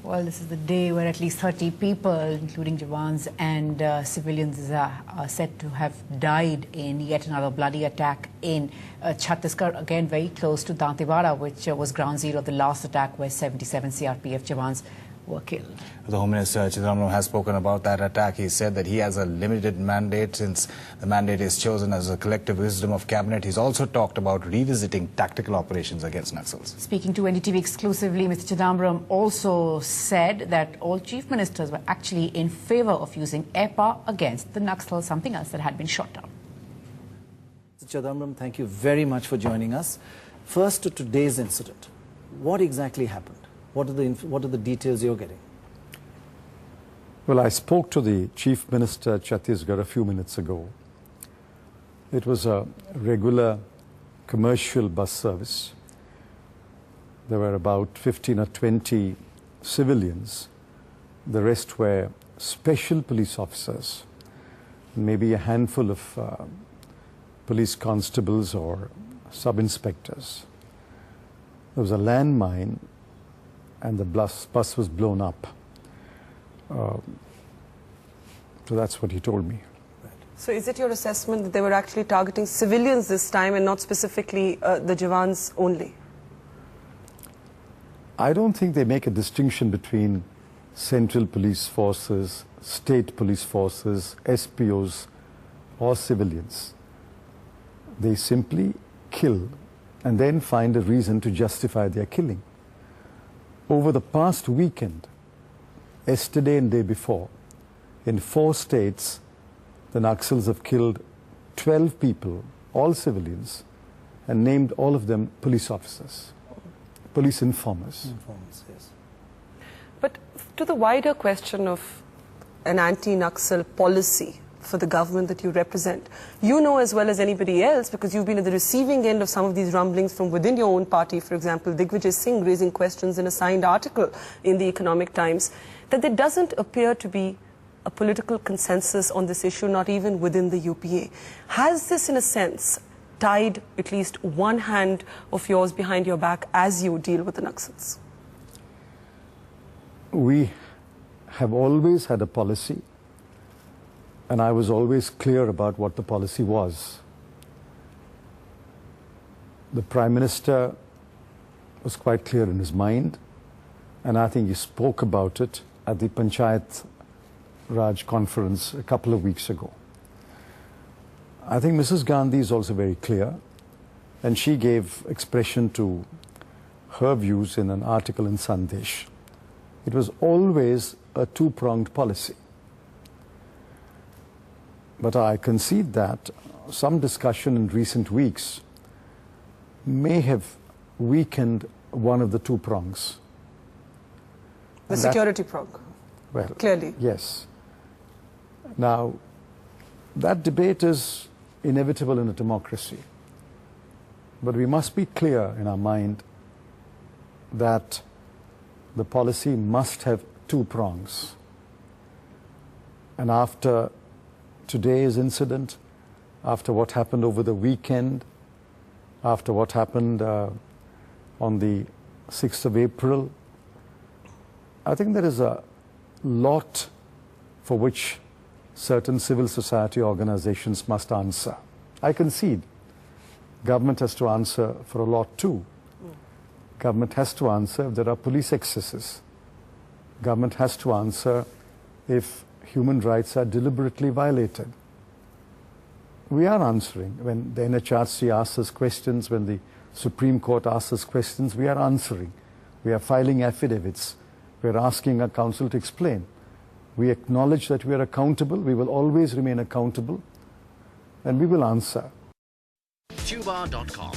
Well, this is the day where at least 30 people, including Jawans and civilians, are said to have died in yet another bloody attack in Chhattisgarh, again very close to Dantewada, which was ground zero of the last attack where 77 CRPF Jawans were killed. The Home Minister Chidambaram has spoken about that attack. He said that he has a limited mandate since the mandate is chosen as a collective wisdom of cabinet. He's also talked about revisiting tactical operations against Naxals. Speaking to NDTV exclusively, Mr. Chidambaram also said that all chief ministers were actually in favor of using air power against the Naxals, something else that had been shot down. Mr. Chidambaram, thank you very much for joining us. First to today's incident. What exactly happened? What are the details you're getting? Well, I spoke to the Chief Minister Chhattisgarh a few minutes ago. It was a regular commercial bus service. There were about 15 or 20 civilians. The rest were special police officers, maybe a handful of police constables or sub-inspectors. There was a landmine and the bus was blown up. So that's what he told me. So is it your assessment that they were actually targeting civilians this time and not specifically the Jawans only? I don't think they make a distinction between central police forces, state police forces, SPOs or civilians. They simply kill and then find a reason to justify their killing. Over the past weekend, yesterday and day before, in 4 states, the Naxals have killed 12 people, all civilians, and named all of them police officers, police informers. Informers, yes. But to the wider question of an anti-Naxal policy for the government that you represent, you know as well as anybody else, because you've been at the receiving end of some of these rumblings from within your own party, for example, Digvijay Singh raising questions in a signed article in the Economic Times, that there doesn't appear to be a political consensus on this issue, not even within the UPA. Has this, in a sense, tied at least one hand of yours behind your back as you deal with the Naxals? We have always had a policy, and I was always clear about what the policy was. The Prime Minister was quite clear in his mind, and I think he spoke about it at the Panchayat Raj conference a couple of weeks ago. I think Mrs. Gandhi is also very clear, and she gave expression to her views in an article in Sandesh. It was always a two-pronged policy. But I concede that some discussion in recent weeks may have weakened one of the 2 prongs. The security prong, well, clearly. Yes. Now, that debate is inevitable in a democracy. But we must be clear in our mind that the policy must have 2 prongs. And after today's incident, after what happened over the weekend, after what happened on the 6th of April, I think there is a lot for which certain civil society organizations must answer. I concede. Government has to answer for a lot too. Government has to answer if there are police excesses. Government has to answer if human rights are deliberately violated. We are answering. When the NHRC asks us questions, when the Supreme Court asks us questions, we are answering. We are filing affidavits. We are asking our counsel to explain. We acknowledge that we are accountable. We will always remain accountable. And we will answer. Tuba.com